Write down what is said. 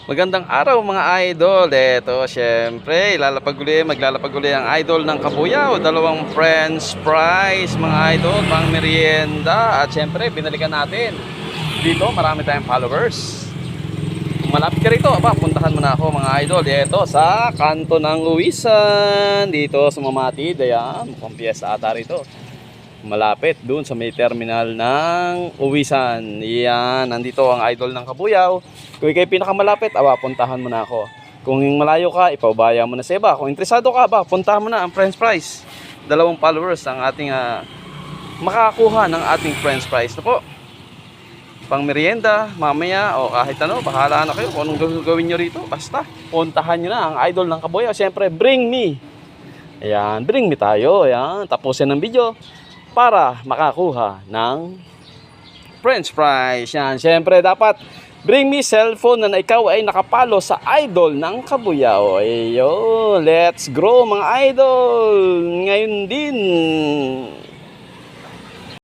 Magandang araw mga idol. Eto, syempre, maglalapag uli ang idol ng Kabuyaw. Dalawang french fries mga idol, pang merienda. At syempre, binalikan natin. Dito, marami tayong followers. Kung malapit ka rito, puntahan mo na ako mga idol. Eto, sa kanto ng Uwisan. Dito sa Mamatid. Ayan, mukhang piyesta ata rito. Malapit dun sa may terminal ng Uwisan. Yan, nandito ang idol ng Kabuyaw. Kung ikay pinakamalapit, puntahan mo na ako. Kung malayo ka, ipaubaya mo na sa iba. Kung interesado ka, puntahan mo na ang french fries. Dalawang followers ang ating makakakuha ng ating french fries na po. Pang merienda, mamaya, o kahit ano, bahala na kayo kung anong gawin nyo rito. Basta, puntahan nyo na ang idol ng Kabuyaw. Siyempre, bring me. Ayan, bring me tayo. Ayan, tapusin ang video para makakuha ng french fries. Yan, syempre dapat bring me cellphone na ikaw ay nakapalo sa idol ng Kabuyaw. Ayun, let's grow mga idol. Ngayon din